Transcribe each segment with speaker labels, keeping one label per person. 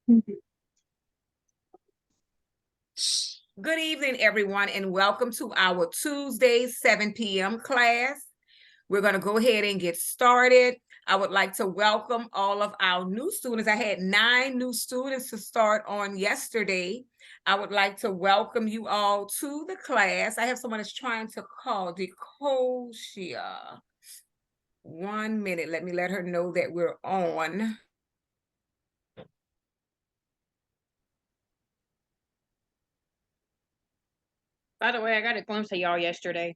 Speaker 1: Good evening, everyone, and welcome to our Tuesday 7 p.m. class. We're going to go ahead and get started. I would like to welcome all of our new students. I had 9 new students to start on yesterday. I would like to welcome you all to the class. I have someone that's trying to call, Decosia. 1 minute, let me let her know that we're on.
Speaker 2: By the way, I got a glimpse of y'all yesterday.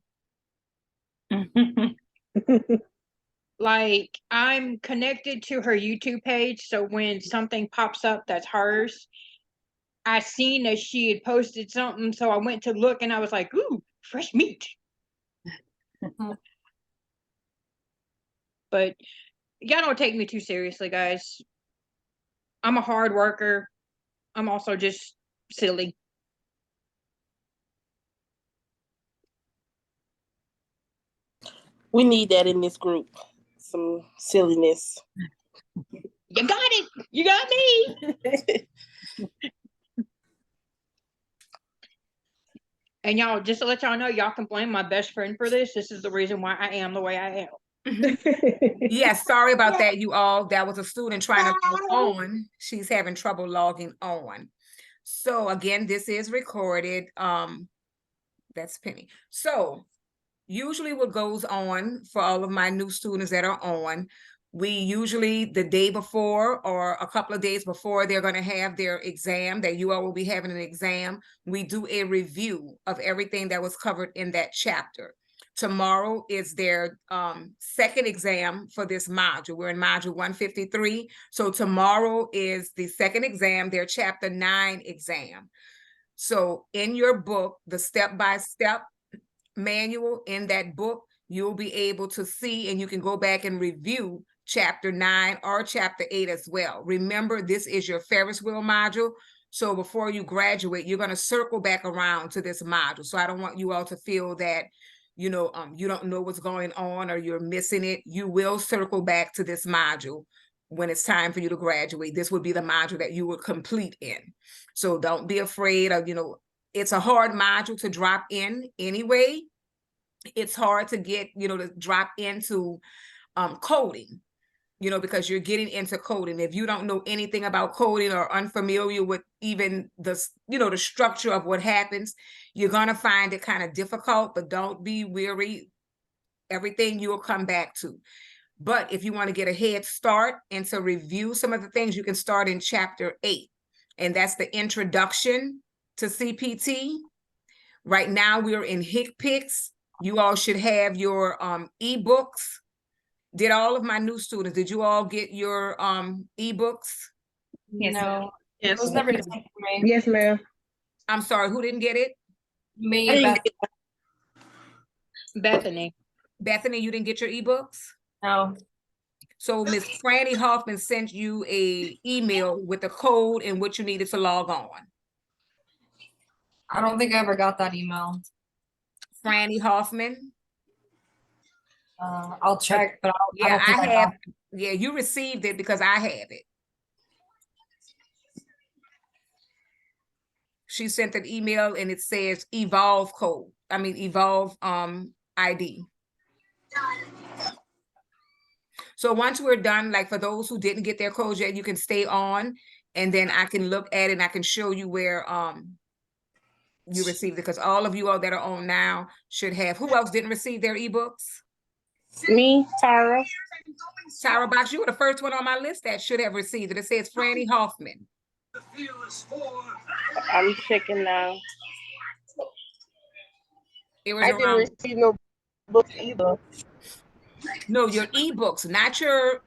Speaker 2: Like, I'm connected to her YouTube page, so when something pops up that's hers, I seen that she had posted something, so I went to look and I was like, ooh, fresh meat. But y'all don't take me too seriously, guys. I'm a hard worker. I'm also just silly.
Speaker 3: We need that in this group. Some silliness.
Speaker 2: You got it. You got me. And y'all, just to let y'all know, y'all can blame my best friend for this. This is the reason why I am the way I am.
Speaker 1: Yes, sorry about that, you all. That was a student trying to log on. She's having trouble logging on. So again, this is recorded. That's Penny. So usually what goes on for all of my new students that are on, we usually the day before or a couple of days before they're going to have their exam, that you all will be having an exam, we do a review of everything that was covered in that chapter. Tomorrow is their second exam for this module. We're in module 153. So tomorrow is the second exam, their chapter 9 exam. So in your book, the step-by-step manual in that book, you'll be able to see, and you can go back and review chapter 9 or chapter 8 as well. Remember, this is your Ferris wheel module. So before you graduate, you're going to circle back around to this module. So I don't want you all to feel that, you don't know what's going on or you're missing it. You will circle back to this module when it's time for you to graduate. This would be the module that you would complete in. So don't be afraid of, it's a hard module to drop in anyway. It's hard to get, to drop into coding, because you're getting into coding. If you don't know anything about coding or unfamiliar with even the structure of what happens, you're going to find it kind of difficult, but don't be weary. Everything you will come back to. But if you want to get a head start and to review some of the things, you can start in chapter 8. And that's the introduction to CPT. Right now we're in HCPCS. You all should have your ebooks. Did all of my new students, did you all get your ebooks?
Speaker 4: Yes,
Speaker 2: No.
Speaker 4: Yes, it was never sent to me.
Speaker 3: Yes, ma'am.
Speaker 1: I'm sorry, who didn't get it?
Speaker 4: Me,
Speaker 2: Bethany.
Speaker 1: Bethany, you didn't get your ebooks?
Speaker 4: No.
Speaker 1: So Miss Franny Hoffman sent you a email with the code and what you needed to log on.
Speaker 4: I don't think I ever got that email.
Speaker 1: Franny Hoffman.
Speaker 4: I'll check, but
Speaker 1: I have. Yeah, you received it because I have it. She sent an email and it says Evolve code. Evolve ID. So once we're done, like for those who didn't get their codes yet, you can stay on and then I can look at it and I can show you where you received it, because all of you all that are on now should have. Who else didn't receive their ebooks?
Speaker 3: Me, Tara.
Speaker 1: Tara Box, you were the first one on my list that should have received it. It says Franny Hoffman.
Speaker 3: I'm checking now.
Speaker 1: I
Speaker 3: didn't receive no books either.
Speaker 1: No, your ebooks, not your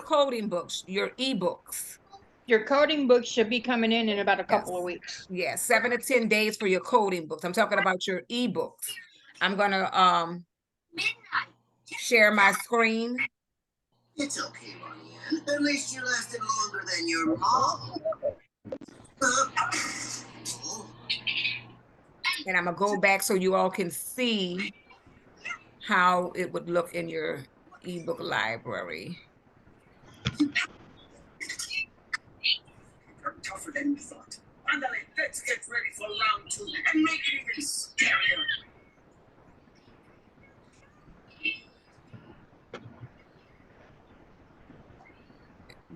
Speaker 1: coding books, your ebooks.
Speaker 2: Your coding books should be coming in about a couple of weeks.
Speaker 1: Yeah, 7 to 10 days for your coding books. I'm talking about your ebooks. I'm gonna share my screen.
Speaker 5: It's okay, Ronnie. At least you lasted longer than your mom.
Speaker 1: And I'm gonna go back so you all can see how it would look in your ebook library.
Speaker 5: than you thought. Andale, let's get ready for round 2 and make it even scarier.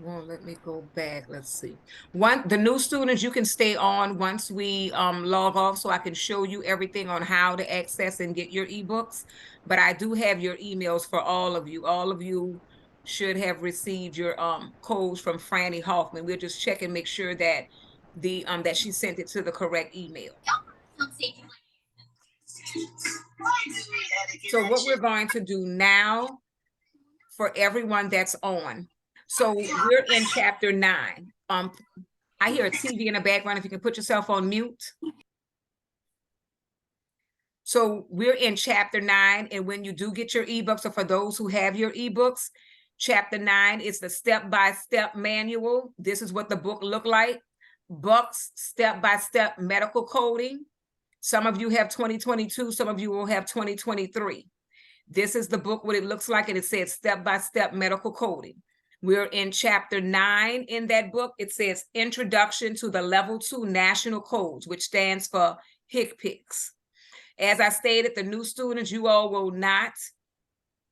Speaker 1: Won't let me go back. Let's see. The new students, you can stay on once we log off, so I can show you everything on how to access and get your ebooks. But I do have your emails for all of you. All of you should have received your codes from Franny Hoffman. We'll just check and make sure that that she sent it to the correct email. So what we're going to do now for everyone that's on. So we're in chapter 9. I hear a TV in the background. If you can put yourself on mute. So we're in chapter 9, and when you do get your ebooks, or for those who have your ebooks, chapter 9 is the step-by-step manual. This is what the book looked like. Buck's step-by-step medical coding. Some of you have 2022, some of you will have 2023. This is the book, what it looks like, and it says step-by-step medical coding. We're in chapter 9 in that book. It says Introduction to the Level 2 National Codes, which stands for HCPCS. As I stated, the new students, you all will not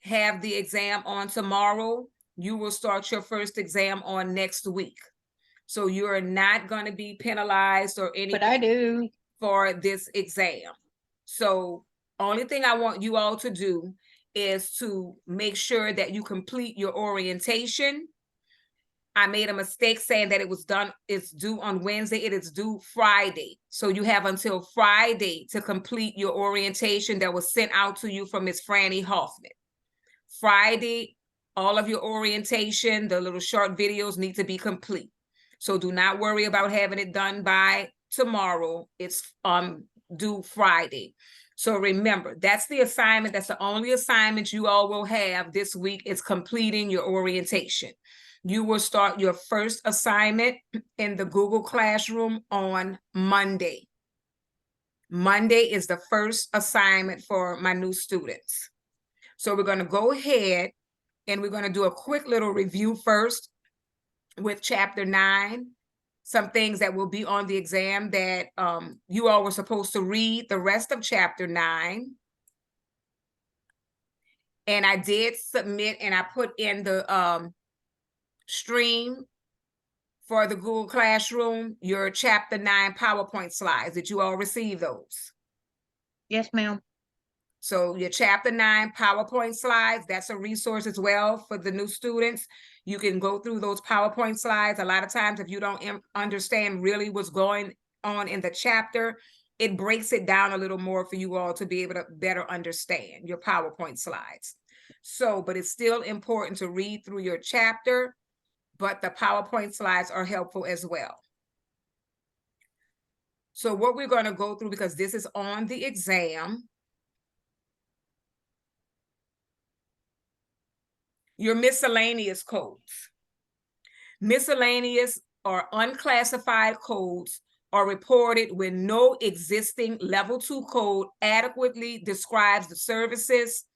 Speaker 1: have the exam on tomorrow. You will start your first exam on next week. So you're not going to be penalized or anything.
Speaker 2: But I do.
Speaker 1: For this exam. So only thing I want you all to do is to make sure that you complete your orientation. I made a mistake saying that it's due on Wednesday. It is due Friday. So you have until Friday to complete your orientation that was sent out to you from Ms. Franny Hoffman. Friday, all of your orientation, the little short videos need to be complete. So do not worry about having it done by tomorrow. It's due Friday. So remember, that's the assignment. That's the only assignment you all will have this week, is completing your orientation. You will start your first assignment in the Google Classroom on Monday. Monday is the first assignment for my new students. So we're going to go ahead and we're going to do a quick little review first with chapter 9. Some things that will be on the exam that you all were supposed to read the rest of chapter 9. And I did submit, and I put in the stream for the Google Classroom, your chapter 9 PowerPoint slides. Did you all receive those?
Speaker 2: Yes, ma'am.
Speaker 1: So your chapter 9 PowerPoint slides, that's a resource as well for the new students. You can go through those PowerPoint slides. A lot of times, if you don't understand really what's going on in the chapter, it breaks it down a little more for you all to be able to better understand your PowerPoint slides. So, but it's still important to read through your chapter, but the PowerPoint slides are helpful as well. So what we're going to go through, because this is on the exam, your miscellaneous codes. Miscellaneous or unclassified codes are reported when no existing level 2 code adequately describes the services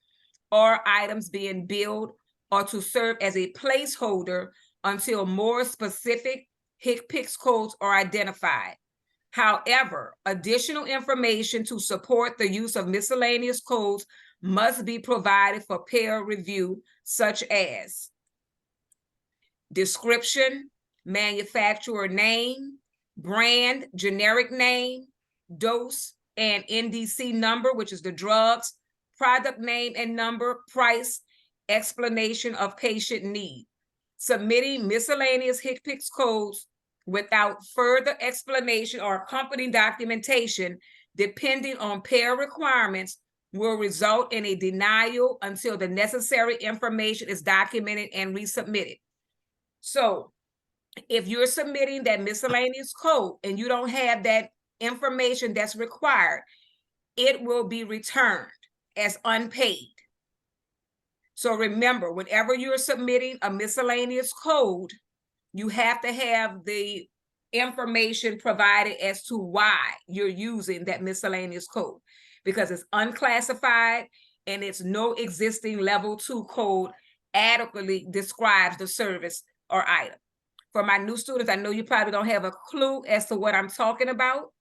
Speaker 1: or items being billed, or to serve as a placeholder until more specific HCPCS codes are identified. However, additional information to support the use of miscellaneous codes must be provided for peer review, such as description, manufacturer name, brand, generic name, dose and NDC number, which is the drugs, product name and number, price, explanation of patient need. Submitting miscellaneous HCPCS codes without further explanation or accompanying documentation, depending on payer requirements, will result in a denial until the necessary information is documented and resubmitted. So if you're submitting that miscellaneous code and you don't have that information that's required, it will be returned as unpaid. So remember, whenever you're submitting a miscellaneous code, you have to have the information provided as to why you're using that miscellaneous code, because it's unclassified and it's no existing level 2 code adequately describes the service or item. For my new students, I know you probably don't have a clue as to what I'm talking about,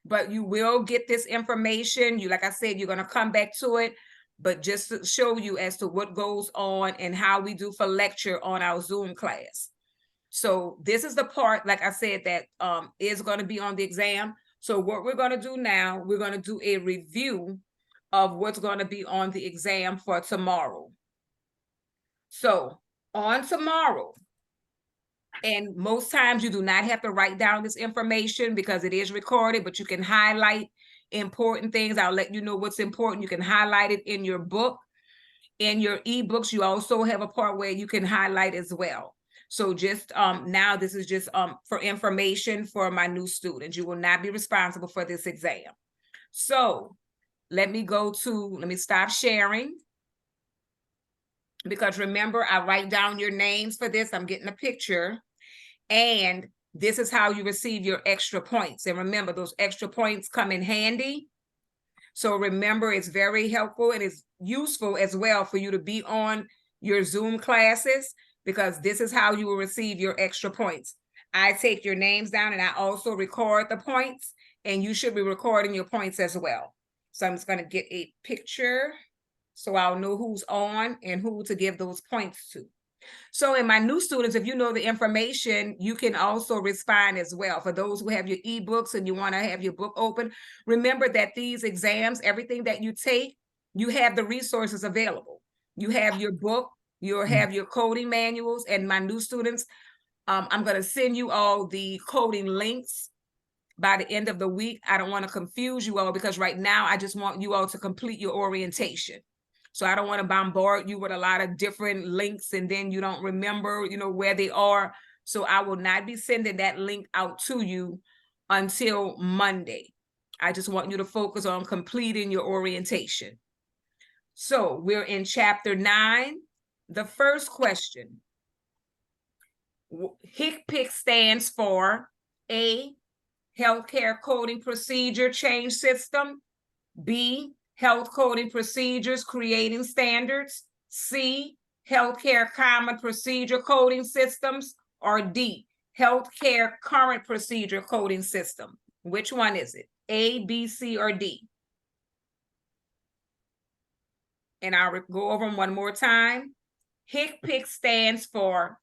Speaker 1: but you will get this information. You, like I said, you're going to come back to it, but just to show you as to what goes on and how we do for lecture on our Zoom class. So this is the part, like I said, that is going to be on the exam. So what we're going to do now, we're going to do a review of what's going to be on the exam for tomorrow. So on tomorrow, and most times you do not have to write down this information because it is recorded, but you can highlight important things. I'll let you know what's important. You can highlight it in your book. In your ebooks, you also have a part where you can highlight as well. So just now, this is just for information for my new students. You will not be responsible for this exam. So let me stop sharing. Because remember, I write down your names for this. I'm getting a picture. And this is how you receive your extra points. And remember, those extra points come in handy. So remember, it's very helpful and it's useful as well for you to be on your Zoom classes, because this is how you will receive your extra points. I take your names down and I also record the points, and you should be recording your points as well. So I'm just going to get a picture so I'll know who's on and who to give those points to. So in my new students, if you know the information, you can also respond as well. For those who have your ebooks and you want to have your book open, remember that these exams, everything that you take, you have the resources available. You have your book, you'll have your coding manuals, and my new students, I'm going to send you all the coding links by the end of the week. I don't want to confuse you all because right now I just want you all to complete your orientation. So I don't want to bombard you with a lot of different links and then you don't remember, where they are. So I will not be sending that link out to you until Monday. I just want you to focus on completing your orientation. So we're in chapter 9. The first question. HCPC stands for A, Healthcare Coding Procedure Change System. B, Health Coding Procedures Creating Standards. C, Healthcare Common Procedure Coding Systems. Or D, Healthcare Current Procedure Coding System. Which one is it? A, B, C, or D? And I'll go over them one more time. HCPC stands for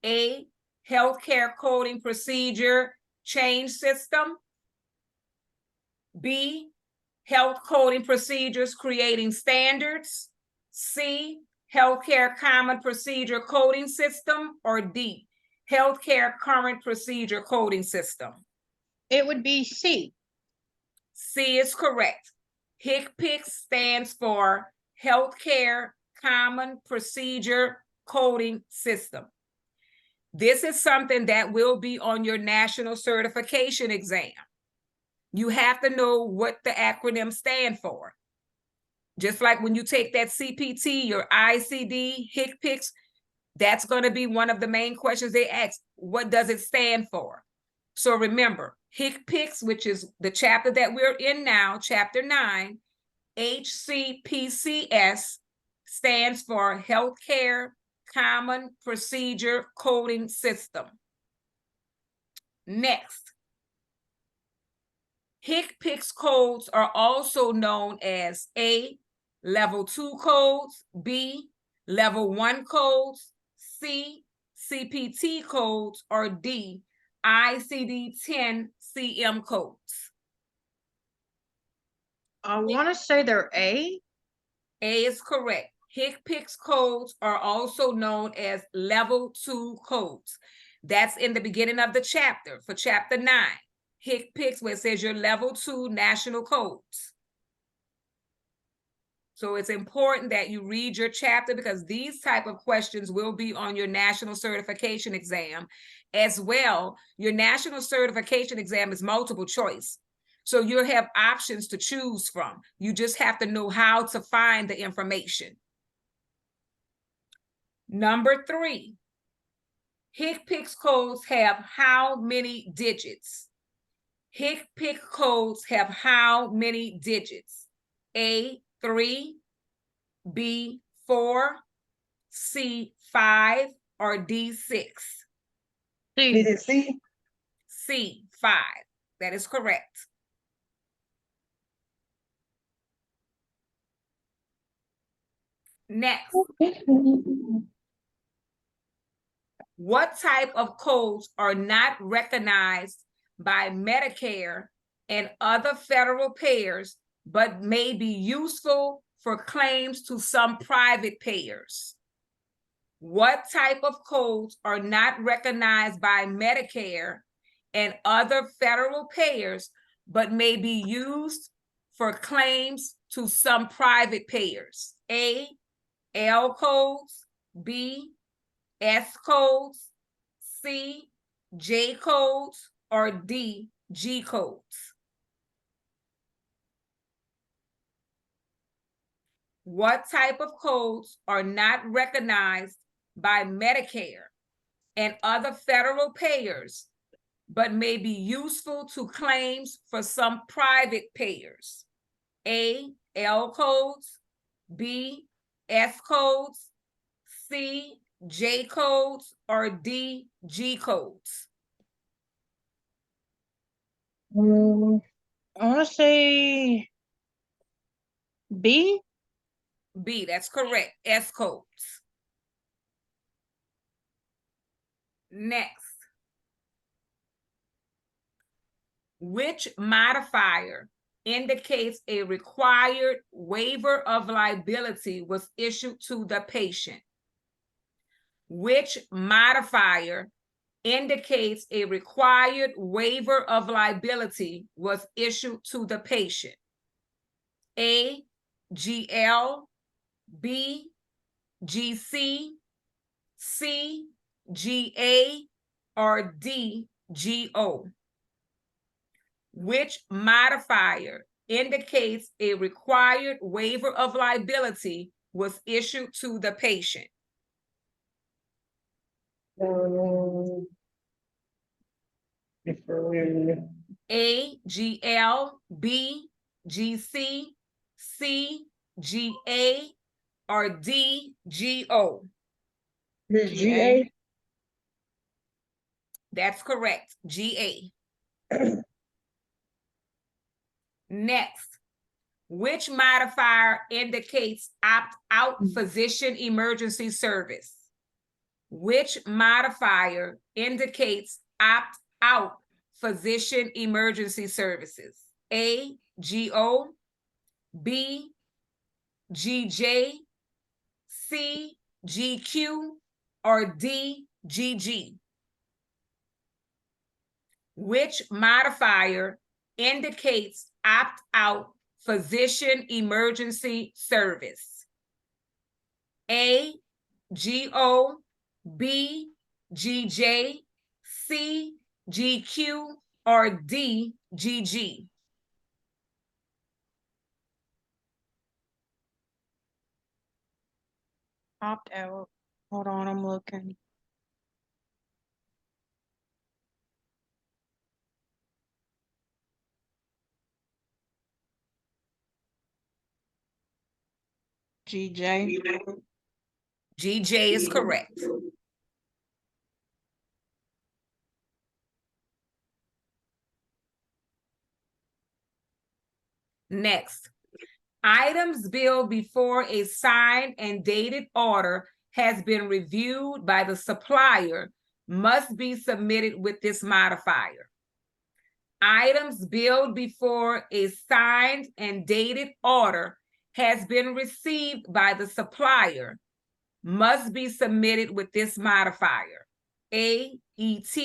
Speaker 1: A, Healthcare Coding Procedure Change System. B, Health Coding Procedures Creating Standards. C, Healthcare Common Procedure Coding System. Or D, Healthcare Current Procedure Coding System.
Speaker 2: It would be C.
Speaker 1: C is correct. HCPC stands for Healthcare Common Procedure Coding System. This is something that will be on your national certification exam. You have to know what the acronyms stand for. Just like when you take that CPT, your ICD, HCPC, that's going to be one of the main questions they ask. What does it stand for? So remember, HCPC, which is the chapter that we're in now, chapter 9, HCPCS stands for Healthcare Common Procedure Coding System. Next, HCPC codes are also known as A, level 2 codes, B, level 1 codes, C, CPT codes, or D, ICD-10 CM codes.
Speaker 2: I want to say they're A.
Speaker 1: A is correct. HCPC codes are also known as level 2 codes. That's in the beginning of the chapter for chapter 9. HCPC, where it says your level 2 national codes. So it's important that you read your chapter because these type of questions will be on your national certification exam as well. Your national certification exam is multiple choice. So you'll have options to choose from. You just have to know how to find the information. Number 3, HCPC codes have how many digits? HCPC codes have how many digits? A, 3, B, 4, C, 5, or D, 6?
Speaker 2: See,
Speaker 3: Is it C?
Speaker 1: C, 5. That is correct. Next, what type of codes are not recognized by Medicare and other federal payers, but may be useful for claims to some private payers? What type of codes are not recognized by Medicare and other federal payers, but may be used for claims to some private payers? A, L codes, B, S codes, C, J codes, or D, G codes? What type of codes are not recognized by Medicare and other federal payers, but may be useful to claims for some private payers? A, L codes, B, S codes, C, J codes, or D, G codes?
Speaker 2: I want to say B.
Speaker 1: B, that's correct, S codes. Next, which modifier indicates a required waiver of liability was issued to the patient? Which modifier indicates a required waiver of liability was issued to the patient? A, GL, B, GC, C, GA, or D, GO? Which modifier indicates a required waiver of liability was issued to the patient? A, GL, B, GC, C, GA, or D, GO?
Speaker 3: GA.
Speaker 1: That's correct, GA. Next, which modifier indicates opt-out physician emergency service? Which modifier indicates opt-out physician emergency services? A, GO, B, GJ, C, GQ, or D, GG? Which modifier indicates opt-out physician emergency service? A, GO, B, GJ, C, GQ, or D, GG?
Speaker 2: Opt out. Hold on, I'm looking. GJ.
Speaker 1: GJ is correct. Next, items billed before a signed and dated order has been reviewed by the supplier must be submitted with this modifier. Items billed before a signed and dated order has been received by the supplier must be submitted with this modifier. A, ET,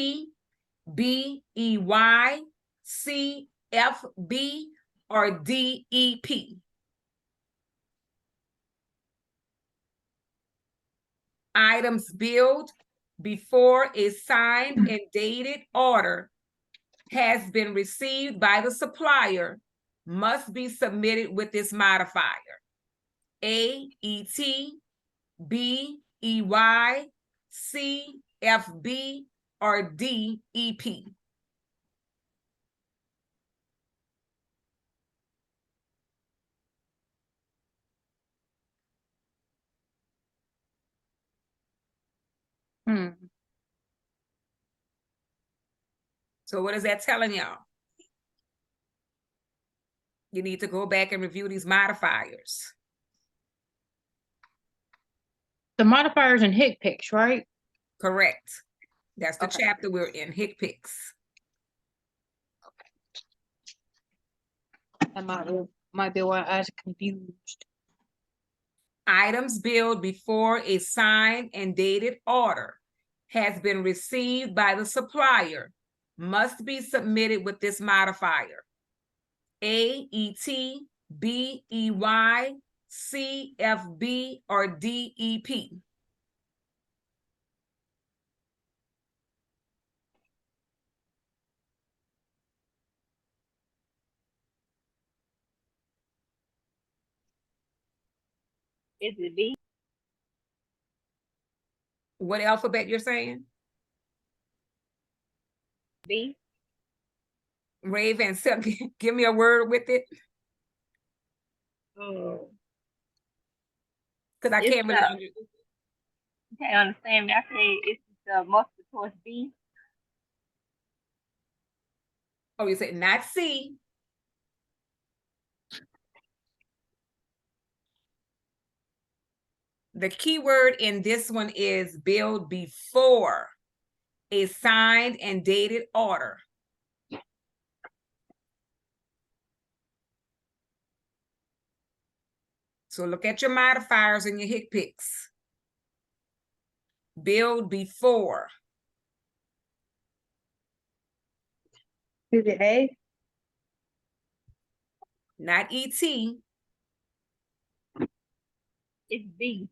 Speaker 1: B, EY, C, FB, or D, EP? Items billed before a signed and dated order has been received by the supplier must be submitted with this modifier. A, ET, B, EY, C, FB, or D, EP?
Speaker 2: Hmm.
Speaker 1: So what is that telling y'all? You need to go back and review these modifiers.
Speaker 2: The modifiers and hick picks, right?
Speaker 1: Correct. That's the
Speaker 2: Okay.
Speaker 1: chapter we're in, hick picks.
Speaker 2: That might be why I was confused.
Speaker 1: Items billed before a signed and dated order has been received by the supplier must be submitted with this modifier. A, ET, B, EY, C, FB, or D, EP.
Speaker 6: Is it B?
Speaker 1: What alphabet you're saying?
Speaker 6: B?
Speaker 1: Raven, so give me a word with it,
Speaker 6: Oh,
Speaker 1: because I
Speaker 6: It's
Speaker 1: can't really
Speaker 6: the- can't understand me. I say it's the multiple choice B.
Speaker 1: Oh, you said not C. The key word in this one is billed before a signed and dated order. So look at your modifiers and your hick picks. Billed before.
Speaker 2: Is it A?
Speaker 1: Not ET.
Speaker 6: It's B.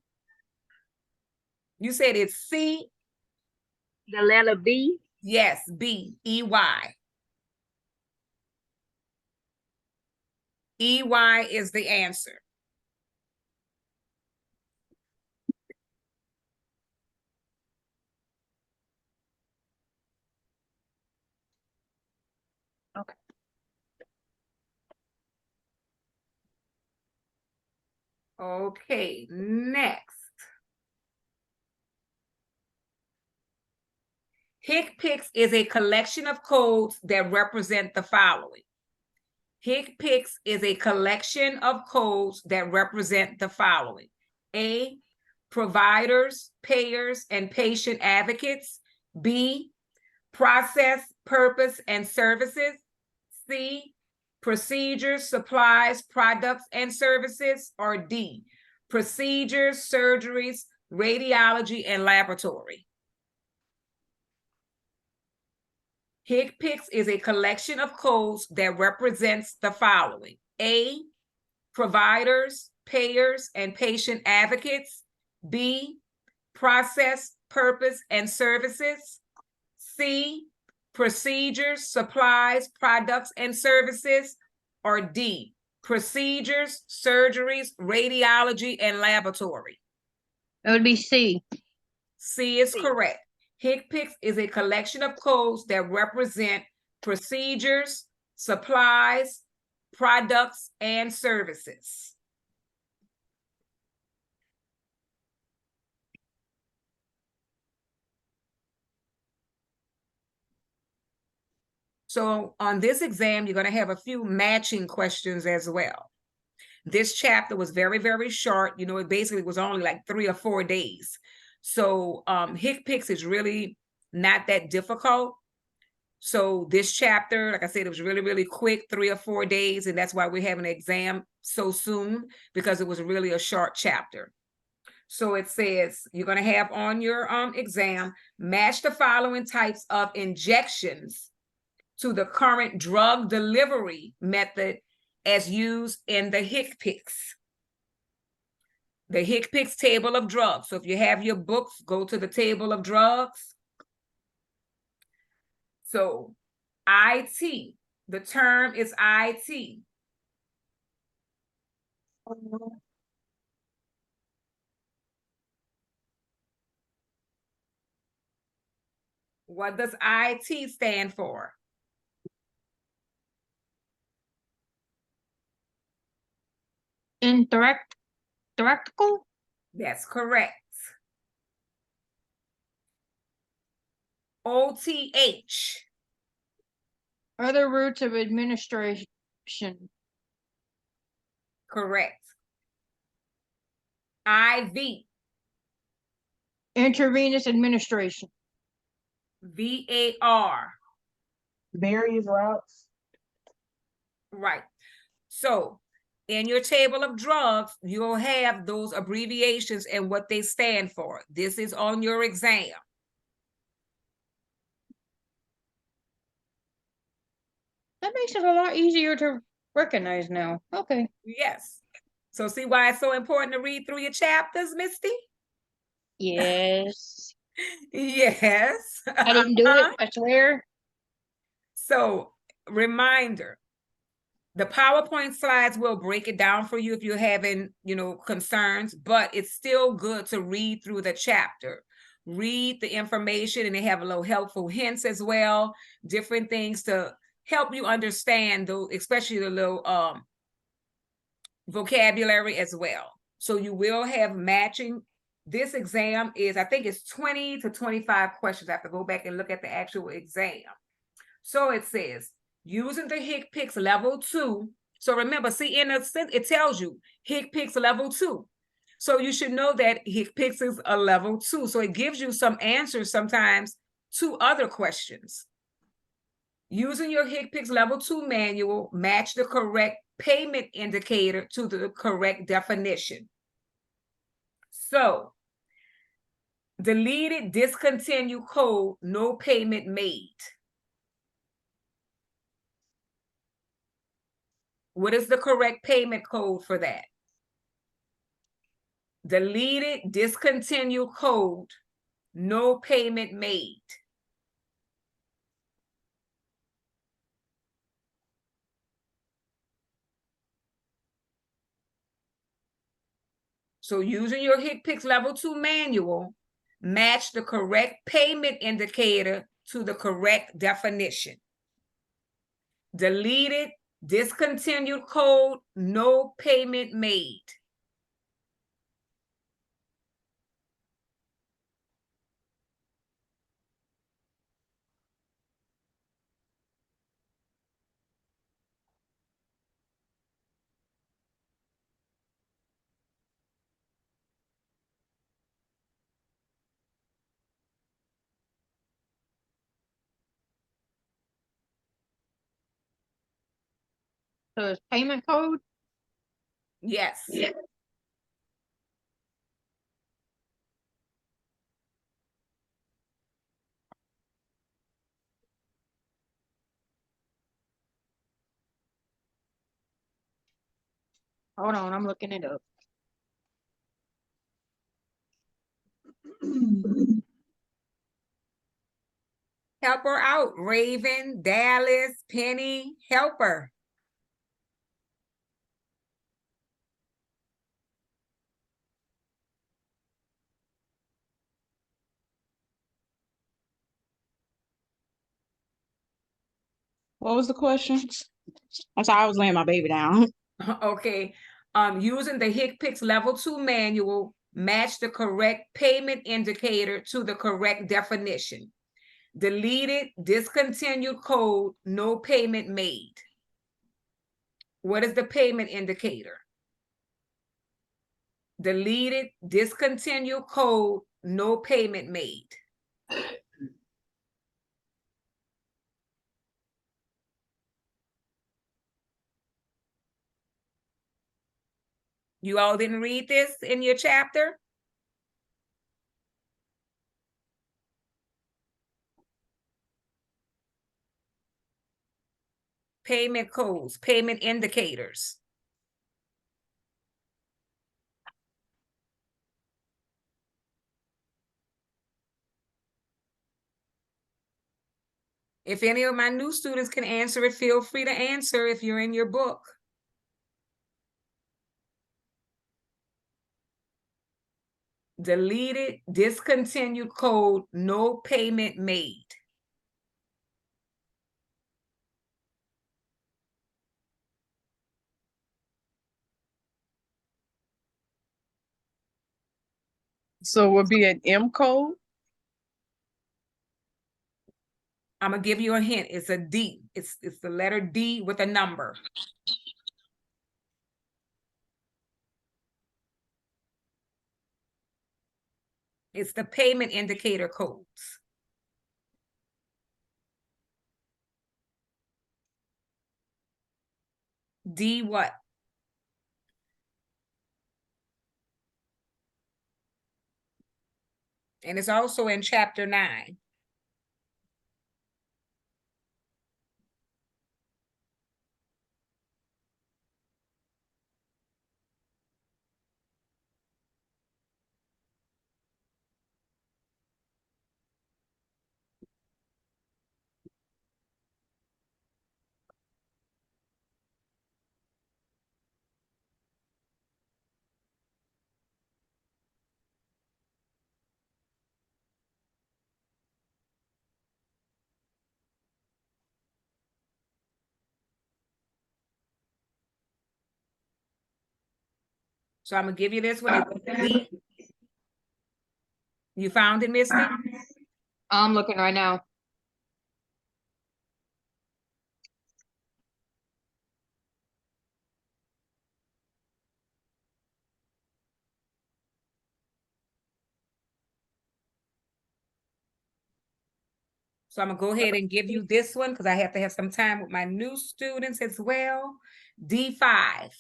Speaker 1: You said it's C.
Speaker 6: The letter B.
Speaker 1: Yes, B, EY. EY is the answer.
Speaker 2: Okay.
Speaker 1: Okay, next. Hick picks is a collection of codes that represent the following. Hick picks is a collection of codes that represent the following. A, providers, payers, and patient advocates. B, process, purpose, and services. C, procedures, supplies, products, and services. Or D, procedures, surgeries, radiology, and laboratory. Hick picks is a collection of codes that represents the following. A, providers, payers, and patient advocates. B, process, purpose, and services. C, procedures, supplies, products, and services. Or D, procedures, surgeries, radiology, and laboratory.
Speaker 2: It would be C.
Speaker 1: C is
Speaker 6: C.
Speaker 1: correct. Hick picks is a collection of codes that represent procedures, supplies, products, and services. So on this exam, you're going to have a few matching questions as well. This chapter was very, very short. You know, it basically was only like 3 or 4 days. So Hick picks is really not that difficult. So this chapter, like I said, it was really, really quick, 3 or 4 days. And that's why we're having an exam so soon, because it was really a short chapter. So it says you're going to have on your exam, match the following types of injections to the current drug delivery method as used in the Hick picks. The Hick picks table of drugs. So if you have your books, go to the table of drugs. So IT, the term is IT. What does IT stand for?
Speaker 2: Directical?
Speaker 1: That's correct. OTH.
Speaker 2: Other routes of administration.
Speaker 1: Correct. IV,
Speaker 2: Intravenous administration.
Speaker 1: VAR.
Speaker 3: Various routes.
Speaker 1: Right. So in your table of drugs, you'll have those abbreviations and what they stand for. This is on your exam.
Speaker 2: That makes it a lot easier to recognize now. Okay.
Speaker 1: Yes. So see why it's so important to read through your chapters, Misty?
Speaker 2: Yes.
Speaker 1: Yes.
Speaker 2: I didn't do it, I swear.
Speaker 1: So reminder, the PowerPoint slides will break it down for you if you're having, concerns, but it's still good to read through the chapter. Read the information, and they have a little helpful hints as well, different things to help you understand those, especially the little vocabulary as well. So you will have matching. This exam is, I think it's 20 to 25 questions. I have to go back and look at the actual exam. So it says, using the HCPCS level 2. So remember, see, in a sense, it tells you HCPCS level 2. So you should know that HCPCS is a level 2. So it gives you some answers sometimes to other questions. Using your HCPCS level 2 manual, match the correct payment indicator to the correct definition. So, deleted, discontinued code, no payment made. What is the correct payment code for that? Deleted, discontinued code, no payment made. So using your HCPCS level 2 manual, match the correct payment indicator to the correct definition. Deleted, discontinued code, no payment made.
Speaker 2: So it's payment code.
Speaker 1: Yes.
Speaker 2: Yeah. Hold on, I'm looking it up.
Speaker 1: Help her out, Raven, Dallas, Penny, help her.
Speaker 7: What was the question? I'm sorry, I was laying my baby down.
Speaker 1: Okay, using the HCPCS level 2 manual, match the correct payment indicator to the correct definition. Deleted, discontinued code, no payment made. What is the payment indicator? Deleted, discontinued code, no payment made. You all didn't read this in your chapter? Payment codes, payment indicators. If any of my new students can answer it, feel free to answer if you're in your book. Deleted, discontinued code, no payment made.
Speaker 3: So it would be an M code.
Speaker 1: I'm gonna give you a hint. It's a D. It's the letter D with a number. It's the payment indicator codes. D what? And it's also in chapter 9. So I'm gonna give you this one. You found it, Misty?
Speaker 2: I'm looking right now.
Speaker 1: So I'm gonna go ahead and give you this one because I have to have some time with my new students as well. D5.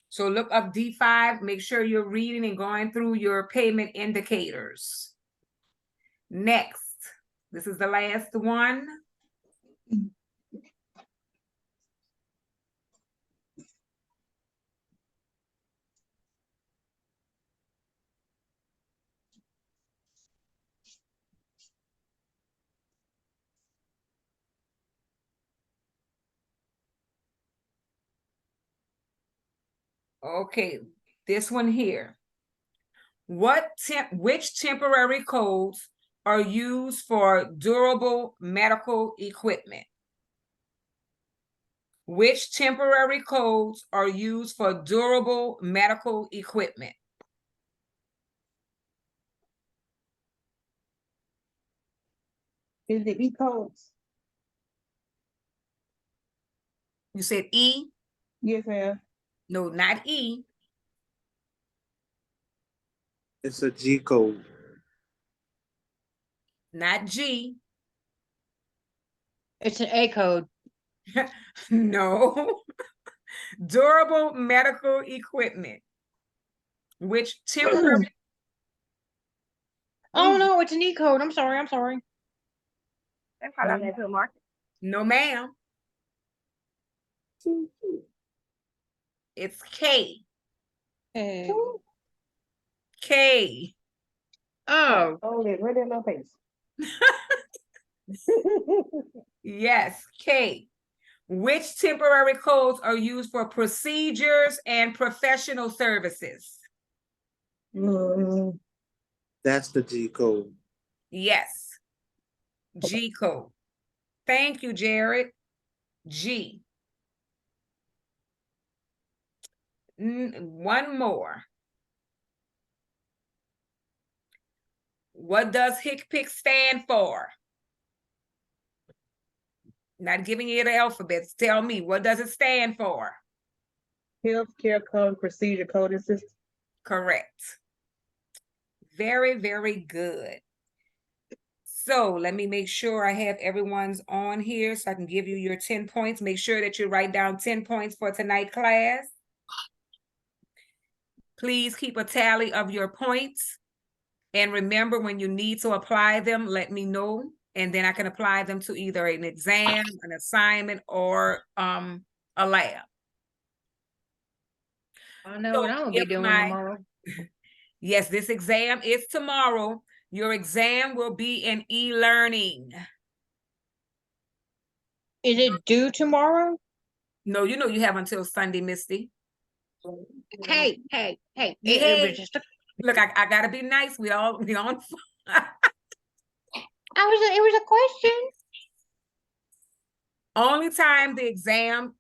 Speaker 1: So look up D5, make sure you're reading and going through your payment indicators. Next, this is the last one. Okay, this one here. Which temporary codes are used for durable medical equipment? Which temporary codes are used for durable medical equipment?
Speaker 7: Is it E-codes?
Speaker 1: You said E?
Speaker 7: Yes, ma'am.
Speaker 1: No, not E.
Speaker 8: It's a G code.
Speaker 1: Not G.
Speaker 2: It's an A code.
Speaker 1: No. Durable medical equipment. Which temporary?
Speaker 2: Oh no, it's an E code. I'm sorry. I'm sorry.
Speaker 6: They probably have to market.
Speaker 1: No, ma'am. It's K.
Speaker 2: Hey.
Speaker 1: K.
Speaker 2: Oh,
Speaker 7: Oh, it's right in my face.
Speaker 1: Yes, K. Which temporary codes are used for procedures and professional services?
Speaker 8: That's the G code.
Speaker 1: Yes. G code. Thank you, Jared. G. One more. What does HCPC stand for? Not giving you the alphabets. Tell me, what does it stand for?
Speaker 7: Healthcare code, procedure code system.
Speaker 1: Correct. Very, very good. So let me make sure I have everyone's on here so I can give you your 10 points. Make sure that you write down 10 points for tonight class. Please keep a tally of your points. And remember, when you need to apply them, let me know. And then I can apply them to either an exam, an assignment, or a lab.
Speaker 2: I know
Speaker 1: So
Speaker 2: what I'm gonna be
Speaker 1: if
Speaker 2: doing
Speaker 1: my-
Speaker 2: tomorrow.
Speaker 1: Yes, this exam is tomorrow. Your exam will be in e-learning.
Speaker 2: Is it due tomorrow?
Speaker 1: No, you know you have until Sunday, Misty.
Speaker 2: Hey, hey, hey! It
Speaker 1: Hey.
Speaker 2: was just a.
Speaker 1: Look, I gotta be nice. We on.
Speaker 2: It was a question.
Speaker 1: Only time the exam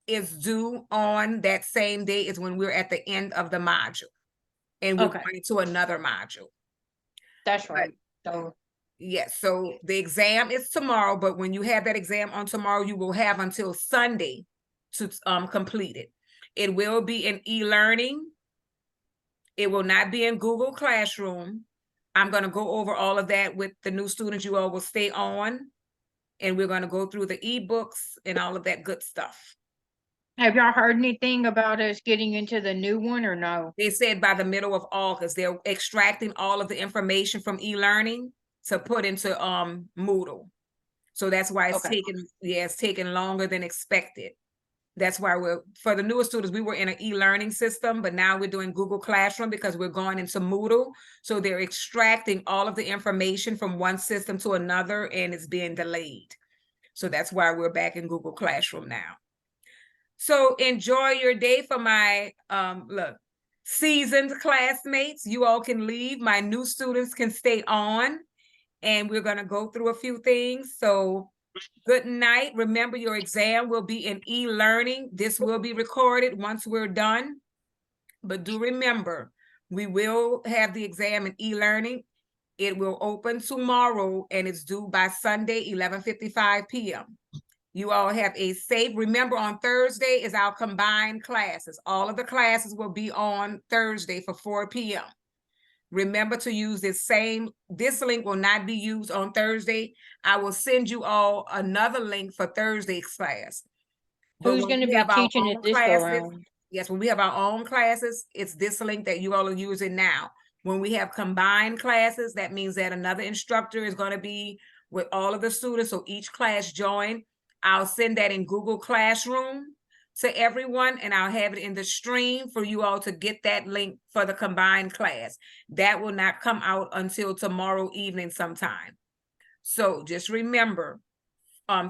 Speaker 1: is due on that same day is when we're at the end of the module. And we're
Speaker 2: Okay.
Speaker 1: going to another module.
Speaker 2: That's right.
Speaker 4: So
Speaker 1: Yes, so the exam is tomorrow, but when you have that exam on tomorrow, you will have until Sunday to complete it. It will be in e-learning. It will not be in Google Classroom. I'm going to go over all of that with the new students. You all will stay on, and we're going to go through the ebooks and all of that good stuff.
Speaker 2: Have y'all heard anything about us getting into the new one or no?
Speaker 1: They said by the middle of August, they're extracting all of the information from e-learning to put into Moodle. So that's why it's
Speaker 2: Okay.
Speaker 1: it's taking longer than expected. That's why for the newer students, we were in an e-learning system, but now we're doing Google Classroom because we're going into Moodle. So they're extracting all of the information from one system to another, and it's being delayed. So that's why we're back in Google Classroom now. So enjoy your day for my, seasoned classmates. You all can leave. My new students can stay on, and we're going to go through a few things. So good night. Remember, your exam will be in e-learning. This will be recorded once we're done. But do remember, we will have the exam in e-learning. It will open tomorrow, and it's due by Sunday, 11:55 p.m. You all have a safe, remember on Thursday is our combined classes. All of the classes will be on Thursday for 4 p.m. Remember to use this link will not be used on Thursday. I will send you all another link for Thursday's class. But
Speaker 2: Who's
Speaker 1: when
Speaker 2: going to
Speaker 1: we
Speaker 2: be
Speaker 1: have our
Speaker 2: teaching it
Speaker 1: own
Speaker 2: this go
Speaker 1: classes,
Speaker 2: around?
Speaker 1: yes, when we have our own classes, it's this link that you all are using now. When we have combined classes, that means that another instructor is going to be with all of the students. So each class join. I'll send that in Google Classroom to everyone, and I'll have it in the stream for you all to get that link for the combined class. That will not come out until tomorrow evening sometime. So just remember,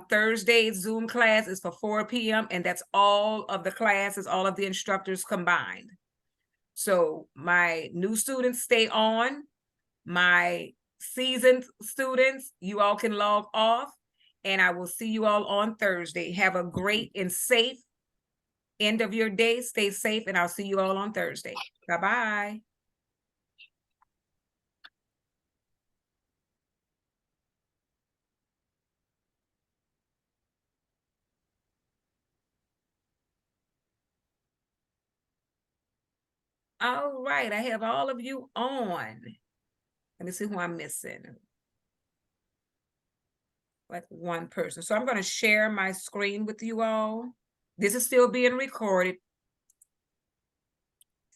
Speaker 1: Thursday's Zoom class is for 4 p.m. and that's all of the classes, all of the instructors combined. So my new students stay on. My seasoned students, you all can log off, and I will see you all on Thursday. Have a great and safe end of your day. Stay safe, and I'll see you all on Thursday. Bye-bye. All right, I have all of you on. Let me see who I'm missing. Like one person. So I'm going to share my screen with you all. This is still being recorded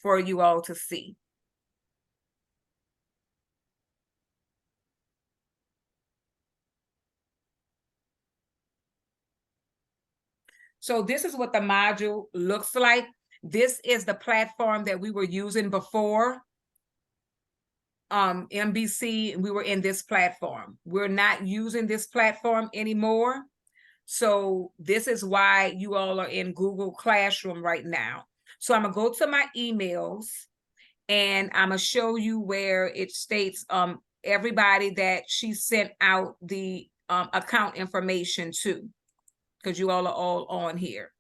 Speaker 1: for you all to see. So this is what the module looks like. This is the platform that we were using before. MBC, we were in this platform. We're not using this platform anymore. So this is why you all are in Google Classroom right now. So I'm gonna go to my emails, and I'm gonna show you where it states everybody that she sent out the account information to, because you all are all on here.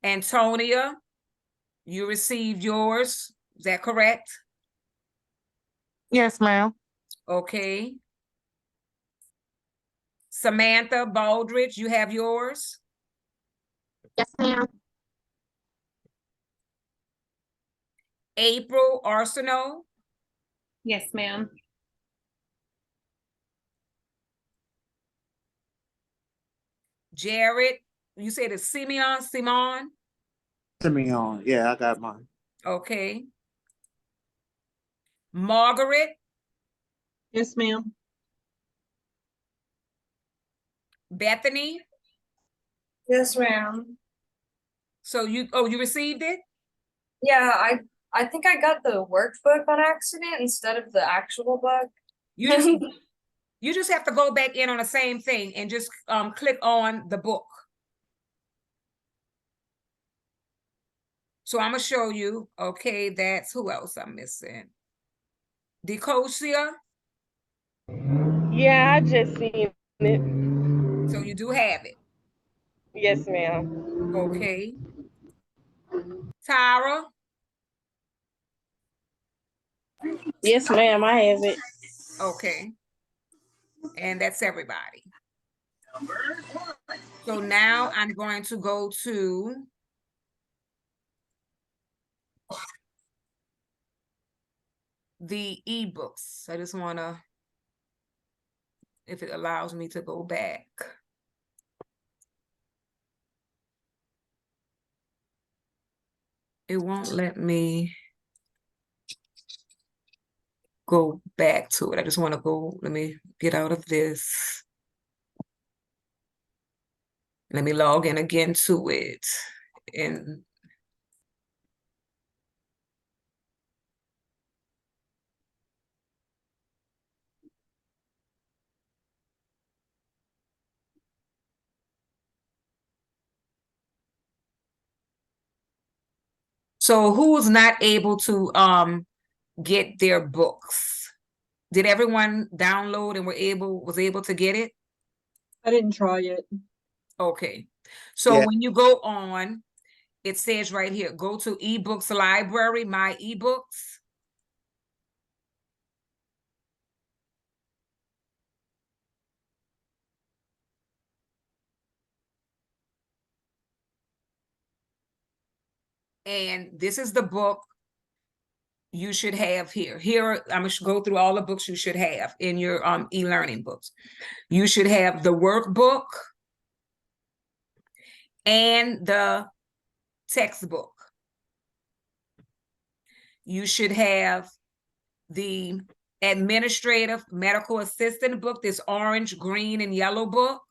Speaker 1: Antonia, you received yours. Is that correct?
Speaker 3: Yes, ma'am.
Speaker 1: Okay. Samantha Baldridge, you have yours?
Speaker 3: Yes, ma'am.
Speaker 1: April Arsenault?
Speaker 4: yes, ma'am.
Speaker 1: Jared, you said it's Simon?
Speaker 8: Simeon. Yeah, I got mine.
Speaker 1: Okay. Margaret,
Speaker 7: Yes, ma'am.
Speaker 1: Bethany?
Speaker 4: Yes, ma'am.
Speaker 1: So you received it?
Speaker 4: Yeah, I think I got the workbook on accident instead of the actual book.
Speaker 1: You just you just have to go back in on the same thing and just click on the book. So I'm gonna show you. Okay, that's who else I'm missing. Decosia,
Speaker 3: Yeah, I just seen it.
Speaker 1: so you do have it.
Speaker 3: Yes, ma'am.
Speaker 1: Okay. Tara,
Speaker 3: Yes, ma'am. I have it.
Speaker 1: okay. And that's everybody.
Speaker 5: Number 1.
Speaker 1: So now I'm going to go to the ebooks. I just want to, if it allows me to go back. It won't let me go back to it. I just want to go, let me get out of this. Let me log in again to it. And so who's not able to get their books? Did everyone download and was able to get it?
Speaker 9: I didn't try it.
Speaker 1: Okay. So
Speaker 8: Yeah.
Speaker 1: when you go on, it says right here, go to ebooks library, my ebooks. And this is the book you should have here. Here, I'm going to go through all the books you should have in your e-learning books. You should have the workbook and the textbook. You should have the administrative medical assistant book, this orange, green, and yellow book.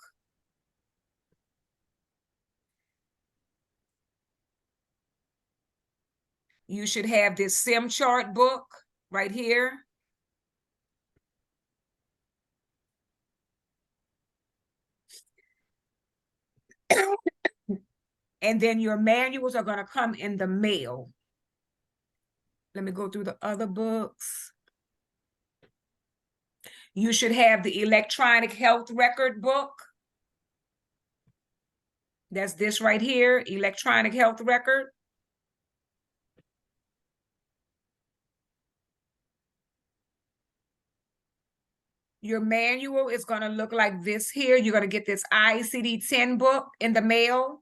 Speaker 1: You should have this SIM chart book right here. And then your manuals are going to come in the mail. Let me go through the other books. You should have the electronic health record book. That's this right here, electronic health record. Your manual is going to look like this here. You're going to get this ICD-10 book in the mail.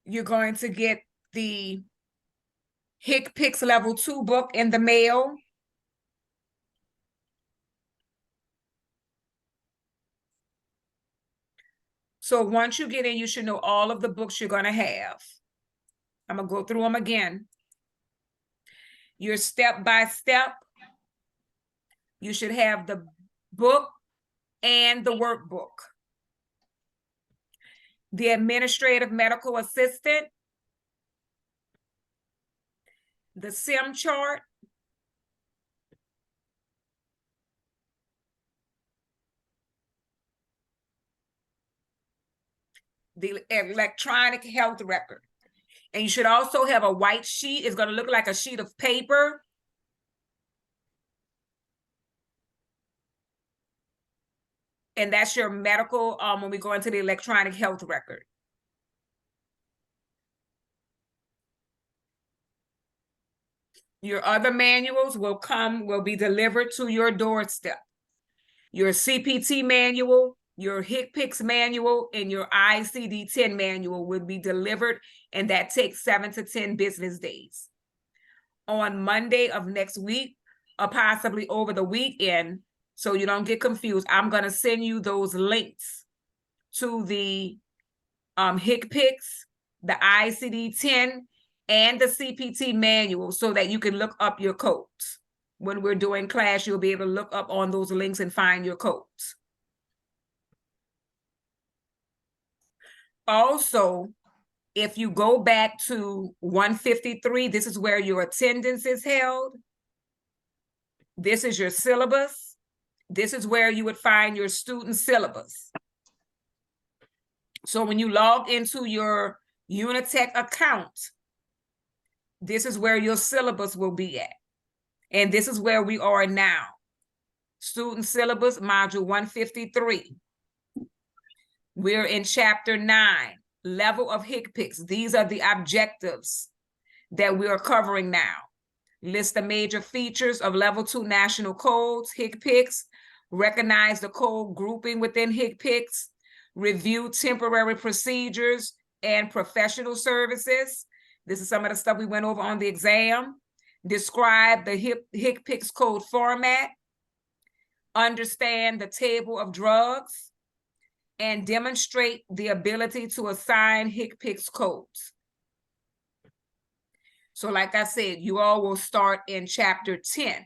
Speaker 1: You're going to get the HCPCS Level 2 book in the mail. So once you get in, you should know all of the books you're going to have. I'm going to go through them again. Your step-by-step. You should have the book and the workbook. The administrative medical assistant. The SIM chart. The electronic health record. And you should also have a white sheet. It's going to look like a sheet of paper. And that's your medical, when we go into the electronic health record. Your other manuals will be delivered to your doorstep. Your CPT manual, your HCPCS manual, and your ICD-10 manual would be delivered, and that takes 7 to 10 business days. On Monday of next week, or possibly over the weekend, so you don't get confused, I'm going to send you those links to the HCPCS, the ICD-10, and the CPT manual so that you can look up your codes. When we're doing class, you'll be able to look up on those links and find your codes. Also, if you go back to 153, this is where your attendance is held. This is your syllabus. This is where you would find your student syllabus. So when you log into your Unitech account, this is where your syllabus will be at. And this is where we are now. Student syllabus, module 153. We're in chapter 9, level of HCPCS. These are the objectives that we are covering now. list the major features of Level 2 National Codes, HCPCS, recognize the code grouping within HCPCS, review temporary procedures and professional services. This is some of the stuff we went over on the exam. Describe the HCPCS code format, understand the table of drugs, and demonstrate the ability to assign HCPCS codes. So like I said, you all will start in chapter 10,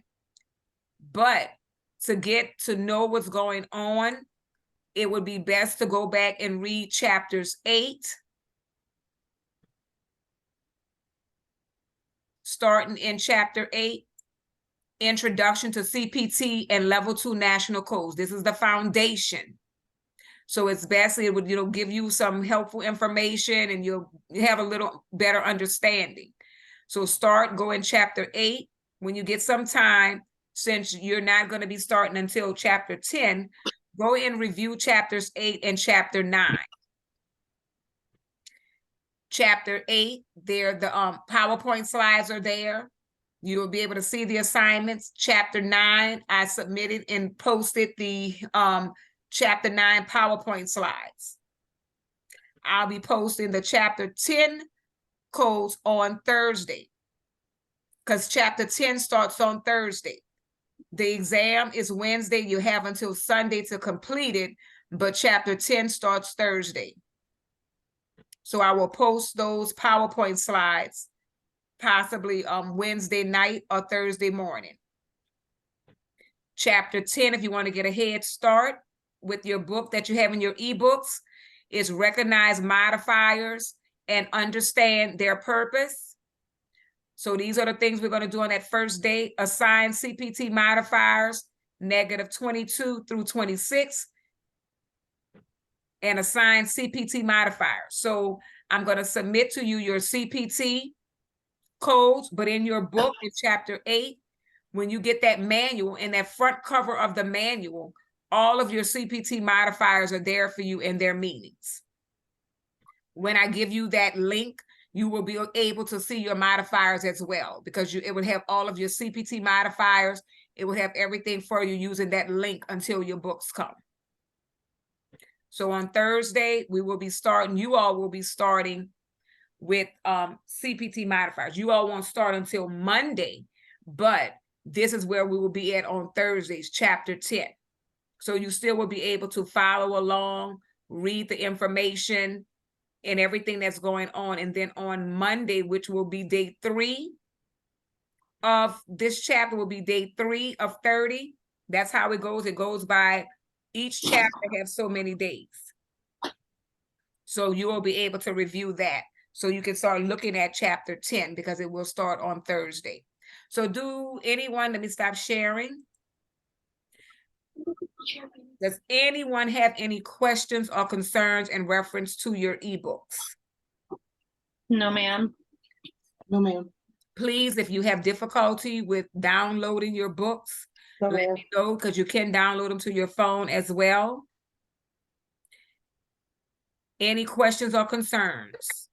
Speaker 1: but to get to know what's going on, it would be best to go back and read chapters 8, starting in chapter 8, Introduction to CPT and Level 2 National Codes. This is the foundation. So it's best, it would, give you some helpful information and you'll have a little better understanding. So go in chapter 8 when you get some time, since you're not going to be starting until chapter 10, go and review chapters 8 and chapter 9. Chapter 8, there, the PowerPoint slides are there. You'll be able to see the assignments. Chapter 9, I submitted and posted the chapter 9 PowerPoint slides. I'll be posting the chapter 10 codes on Thursday, because chapter 10 starts on Thursday. The exam is Wednesday. You have until Sunday to complete it, but chapter 10 starts Thursday. So I will post those PowerPoint slides possibly Wednesday night or Thursday morning. Chapter 10, if you want to get a head start with your book that you have in your ebooks, is recognize modifiers and understand their purpose. So these are the things we're going to do on that first day. Assign CPT modifiers, -22 through 26, and assign CPT modifiers. So I'm going to submit to you your CPT codes, but in your book in chapter 8, when you get that manual, in that front cover of the manual, all of your CPT modifiers are there for you and their meanings. When I give you that link, you will be able to see your modifiers as well, because it would have all of your CPT modifiers. It would have everything for you using that link until your books come. So on Thursday, we will be starting, you all will be starting with CPT modifiers. You all won't start until Monday, but this is where we will be at on Thursdays, chapter 10. So you still will be able to follow along, read the information and everything that's going on. And then on Monday, which will be day 3 of this chapter, will be day 3 of 30. That's how it goes. It goes by, each chapter has so many days. So you will be able to review that. So you can start looking at chapter 10, because it will start on Thursday. So let me stop sharing. Does anyone have any questions or concerns in reference to your ebooks?
Speaker 6: No, ma'am.
Speaker 7: No, ma'am.
Speaker 1: Please, if you have difficulty with downloading your books,
Speaker 3: No,
Speaker 1: let
Speaker 3: ma'am.
Speaker 1: me know, because you can download them to your phone as well. Any questions or concerns?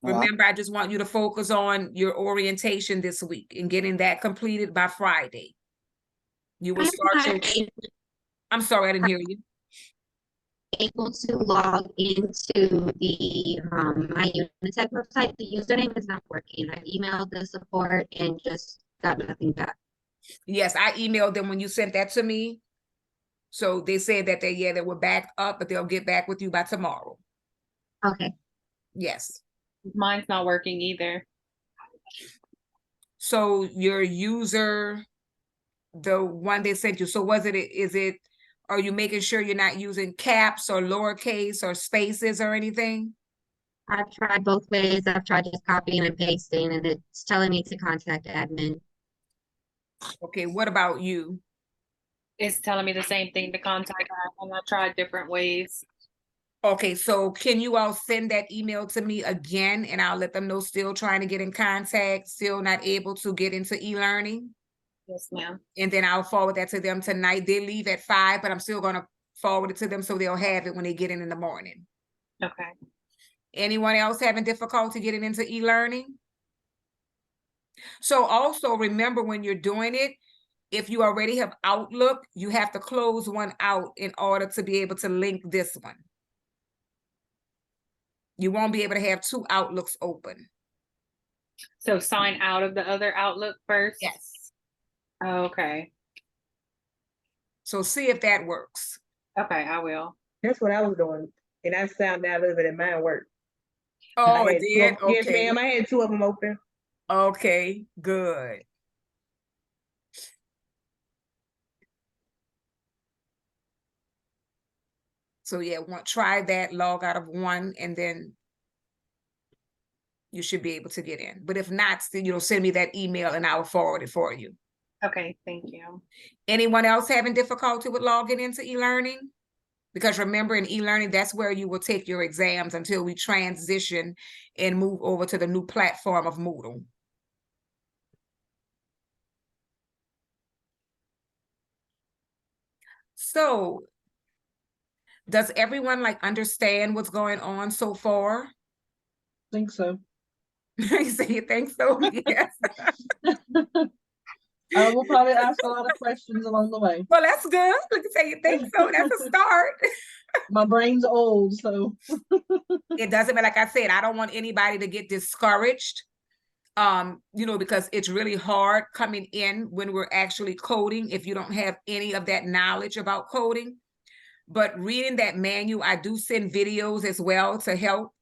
Speaker 1: Remember, I just want you to focus on your orientation this week and getting that completed by Friday. You will start I'm sorry, I didn't hear you.
Speaker 10: Able to log into the my Unitech website. The username is not working. I emailed the support and just got nothing back.
Speaker 1: Yes, I emailed them when you sent that to me. So they said that they were back up, but they'll get back with you by tomorrow.
Speaker 10: Okay.
Speaker 1: Yes.
Speaker 6: Mine's not working either.
Speaker 1: So your user, the one they sent you, so are you making sure you're not using caps or lowercase or spaces or anything?
Speaker 10: I've tried both ways. I've tried just copying and pasting, and it's telling me to contact admin.
Speaker 1: Okay, what about you?
Speaker 6: It's telling me the same thing to contact her, and I tried different ways.
Speaker 1: Okay, so can you all send that email to me again, and I'll let them know still trying to get in contact, still not able to get into e-learning?
Speaker 6: Yes, ma'am.
Speaker 1: And then I'll forward that to them tonight. They leave at 5, but I'm still going to forward it to them so they'll have it when they get in the morning.
Speaker 6: Okay.
Speaker 1: Anyone else having difficulty getting into e-learning? So also remember when you're doing it, if you already have Outlook, you have to close one out in order to be able to link this one. You won't be able to have two Outlooks open.
Speaker 2: So sign out of the other Outlook first?
Speaker 1: Yes.
Speaker 2: Oh, okay.
Speaker 1: So see if that works.
Speaker 2: Okay, I will.
Speaker 11: That's what I was doing. And I found out a little bit and mine worked.
Speaker 1: Oh,
Speaker 11: I
Speaker 1: it
Speaker 11: had two
Speaker 1: did?
Speaker 11: of- Yes,
Speaker 1: Okay.
Speaker 11: ma'am. I had two of them open.
Speaker 1: Okay, good. So yeah, try that, log out of one, and then you should be able to get in. But if not, then send me that email and I will forward it for you.
Speaker 2: Okay, thank you.
Speaker 1: Anyone else having difficulty with logging into e-learning? Because remember, in e-learning, that's where you will take your exams until we transition and move over to the new platform of Moodle. So, does everyone understand what's going on so far?
Speaker 9: Think so.
Speaker 1: You say you think so? Yes.
Speaker 9: We'll probably ask a lot of questions along the way.
Speaker 1: Well, that's good. Look, say you think so. That's a start.
Speaker 9: My brain's old, so.
Speaker 1: It doesn't matter. Like I said, I don't want anybody to get discouraged. Because it's really hard coming in when we're actually coding if you don't have any of that knowledge about coding. But reading that manual, I do send videos as well to help.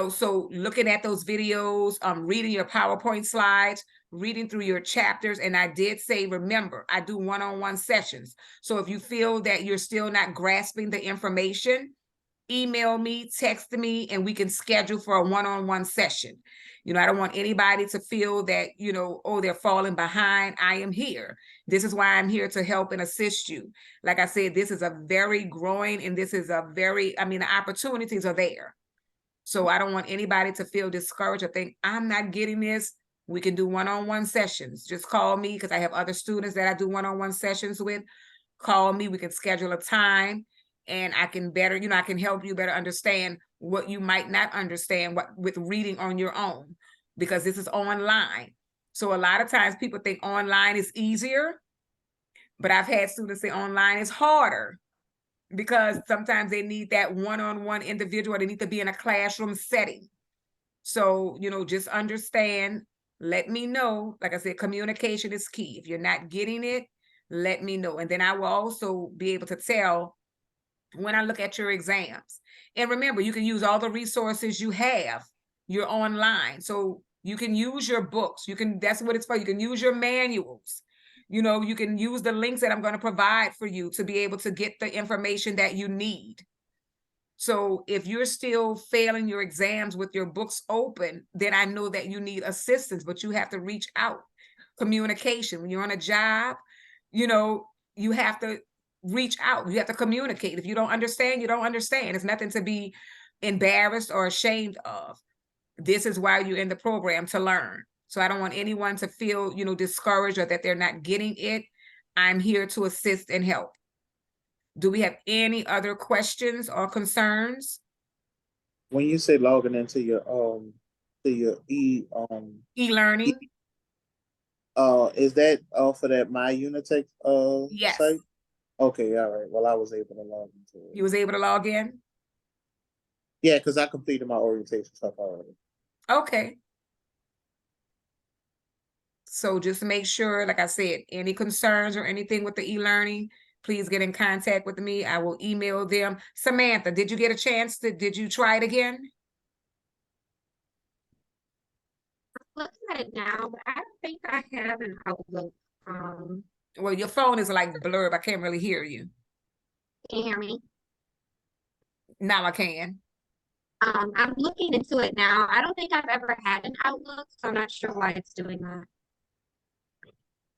Speaker 1: So looking at those videos, reading your PowerPoint slides, reading through your chapters. And I did say, remember, I do one-on-one sessions. So if you feel that you're still not grasping the information, email me, text me, and we can schedule for a one-on-one session. I don't want anybody to feel that, oh, they're falling behind. I am here. This is why I'm here to help and assist you. Like I said, this is a very growing, and this is the opportunities are there. So I don't want anybody to feel discouraged or think, I'm not getting this. We can do one-on-one sessions. Just call me, because I have other students that I do one-on-one sessions with. Call me. We can schedule a time, and I can better, I can help you better understand what you might not understand with reading on your own, because this is online. So a lot of times people think online is easier, but I've had students say online is harder, because sometimes they need that one-on-one individual. They need to be in a classroom setting. So, just understand, let me know. Like I said, communication is key. If you're not getting it, let me know. And then I will also be able to tell when I look at your exams. And remember, you can use all the resources you have. You're online. So you can use your books. That's what it's for. You can use your manuals. You can use the links that I'm going to provide for you to be able to get the information that you need. So if you're still failing your exams with your books open, then I know that you need assistance, but you have to reach out. Communication. When you're on a job, you have to reach out. You have to communicate. If you don't understand, you don't understand. It's nothing to be embarrassed or ashamed of. This is why you're in the program, to learn. So I don't want anyone to feel, discouraged or that they're not getting it. I'm here to assist and help. Do we have any other questions or concerns?
Speaker 8: When you say logging into your
Speaker 1: e-learning,
Speaker 8: is that for that My Unitech
Speaker 1: yes.
Speaker 8: site? Okay, all right. Well, I was able to log into it.
Speaker 1: You was able to log in?
Speaker 8: Yeah, because I completed my orientation stuff already.
Speaker 1: Okay. So just make sure, like I said, any concerns or anything with the e-learning, please get in contact with me. I will email them. Samantha, did you get a chance did you try it again?
Speaker 10: I'm looking at it now, but I don't think I have an Outlook.
Speaker 1: Well, your phone is like blurb. I can't really hear you.
Speaker 10: Can you hear me?
Speaker 1: Now I can.
Speaker 10: I'm looking into it now. I don't think I've ever had an Outlook, so I'm not sure why it's doing that.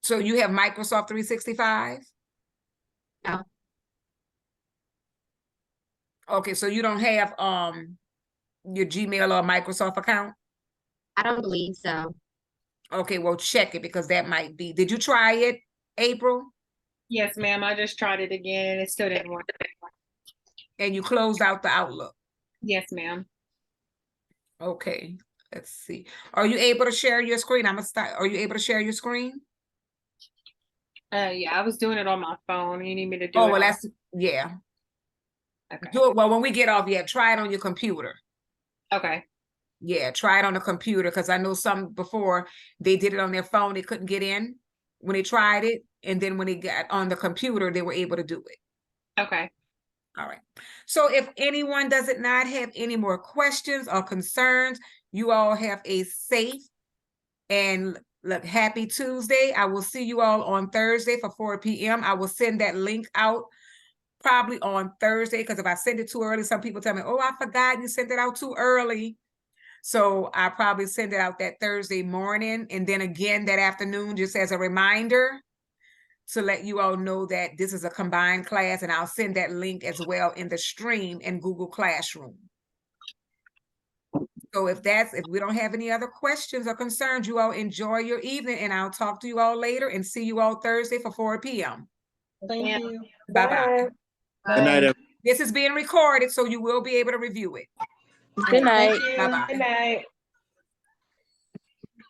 Speaker 1: So you have Microsoft 365?
Speaker 10: No.
Speaker 1: Okay, so you don't have your Gmail or Microsoft account?
Speaker 10: I don't believe so.
Speaker 1: Okay, well, check it, because that might be. Did you try it, April?
Speaker 2: Yes, ma'am. I just tried it again and it still didn't work.
Speaker 1: And you closed out the Outlook?
Speaker 2: Yes, ma'am.
Speaker 1: Okay. Let's see. Are you able to share your screen? I'm gonna start. Are you able to share your screen?
Speaker 12: Yeah, I was doing it on my phone. You need me to do
Speaker 1: Oh,
Speaker 12: it
Speaker 1: well,
Speaker 12: on-
Speaker 1: that's, yeah.
Speaker 12: Okay.
Speaker 1: Do it, well, when we get off, yeah, try it on your computer.
Speaker 12: Okay.
Speaker 1: Yeah, try it on the computer, because I know some before they did it on their phone, they couldn't get in when they tried it, and then when they got on the computer, they were able to do it.
Speaker 12: Okay.
Speaker 1: All right. So if anyone does not have any more questions or concerns, you all have a safe and look, happy Tuesday. I will see you all on Thursday for 4 p.m. I will send that link out probably on Thursday, because if I send it too early, some people tell me, oh, I forgot you sent it out too early. So I probably send it out that Thursday morning, and then again that afternoon, just as a reminder to let you all know that this is a combined class, and I'll send that link as well in the stream in Google Classroom. So if we don't have any other questions or concerns, you all enjoy your evening, and I'll talk to you all later and see you all Thursday for 4 p.m.
Speaker 9: Thank you.
Speaker 1: Bye-bye.
Speaker 8: Good night, everyone.
Speaker 1: This is being recorded, so you will be able to review it.
Speaker 3: Good night.
Speaker 9: Thank you.
Speaker 1: Bye-bye.
Speaker 11: Good night.